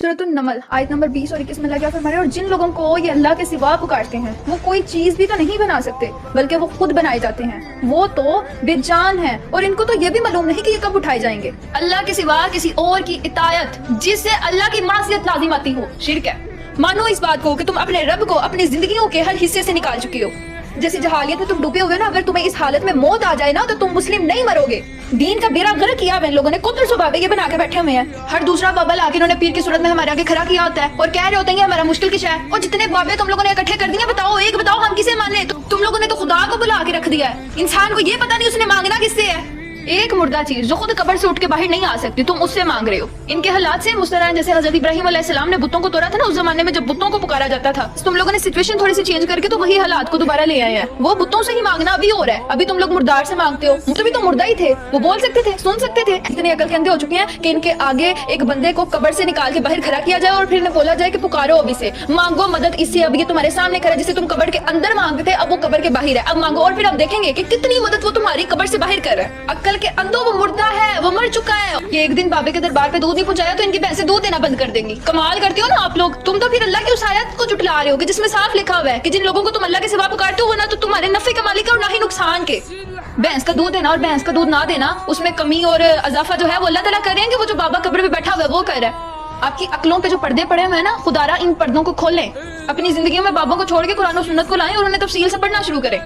سورۃ النمل آیت نمبر 20 اور 21 میں اللہ کیا فرما رہے ہیں، اور جن لوگوں کو یہ اللہ کے سوا پکارتے ہیں وہ کوئی چیز بھی تو نہیں بنا سکتے بلکہ وہ خود بنائے جاتے ہیں، وہ تو بے جان ہیں اور ان کو تو یہ بھی معلوم نہیں کہ یہ کب اٹھائے جائیں گے۔ اللہ کے سوا کسی اور کی اطاعت جس سے اللہ کی معصیت لازم آتی ہو شرک ہے۔ مانو اس بات کو کہ تم اپنے رب کو اپنی زندگیوں کے ہر حصے سے نکال چکے ہو۔ جیسے جہالیت میں تم ڈوبے ہوئے نا، اگر تمہیں اس حالت میں موت آ جائے نا تو تم مسلم نہیں مرو گے۔ دین کا بیڑا غرق کیا ان لوگوں نے، قطر سے بابے یہ بنا کے بیٹھے ہوئے ہیں، ہر دوسرا بابا لا کے انہوں نے پیر کی صورت میں ہمارے آگے کھڑا کیا ہوتا ہے اور کہہ رہے ہوتے ہیں یہ ہمارا مشکل کشا ہے۔ اور جتنے بابے تم لوگوں نے اکٹھے کر دیے، بتاؤ ایک بتاؤ ہم کسے مانے؟ تم لوگوں نے تو خدا کو بلا کے رکھ دیا ہے۔ انسان کو یہ پتہ نہیں اس نے مانگنا کس سے ہے۔ ایک مردہ چیز جو خود قبر سے اٹھ کے باہر نہیں آ سکتی تم اس سے مانگ رہے ہو۔ ان کے حالات سے مستران جیسے حضرت ابراہیم علیہ السلام نے بتوں کو توڑا تھا نا، اس زمانے میں جب بتوں کو پکارا جاتا تھا، تم لوگوں نے سچویشن تھوڑی سی چینج کر کے تو وہی حالات کو دوبارہ لے آئے ہیں۔ وہ بتوں سے ہی مانگنا ابھی ہو رہا ہے، ابھی تم لوگ مردار سے مانگتے ہو۔ وہ بھی تو مردہ ہی تھے، وہ بول سکتے تھے، سن سکتے تھے۔ اتنے عقل کے اندھے ہو چکے ہیں کہ ان کے آگے ایک بندے کو قبر سے نکال کے باہر کھڑا کیا جائے اور پھر بولا جائے کہ پکارو ابھی سے، مانگو مدد اس سے، اب یہ تمہارے سامنے کھڑا جسے تم قبر کے اندر مانگتے تھے اب وہ قبر کے باہر ہے، اب مانگو، اور پھر اب دیکھیں گے کہ کتنی مدد وہ تمہاری قبر سے باہر کر رہا ہے۔ عقل کے اندھوں وہ مردہ ہے، وہ مر چکا ہے۔ یہ ایک دن بابے کے دربار پہ دودھ نہیں پہنچایا تو ان کی بھینسیں دودھ دینا بند کر دیں گی۔ کمال کرتے ہو نا آپ لوگ، تم تو پھر اللہ کی اس آیت کو جھٹلا رہے ہو کہ جس میں صاف لکھا ہوا ہے کہ جن لوگوں کو تم اللہ کے سوا پکارتے ہو نہ تو تمہارے نفع کے مالک ہے اور نہ ہی نقصان کے۔ بھینس کا دودھ دینا اور بھینس کا دودھ نہ دینا، اس میں کمی اور اضافہ جو ہے وہ اللہ تعالیٰ کر رہے ہیں کہ وہ جو بابا قبر پہ بیٹھا ہوا ہے وہ کر رہا ہے۔ آپ کی عقلوں پہ جو پردے پڑے ہوئے ہیں نا، خدا را ان پردوں کو کھولیں، اپنی زندگیوں میں بابوں کو چھوڑ کے قرآن و سنت کو لائیں اور انہیں تفصیل سے پڑھنا شروع کریں۔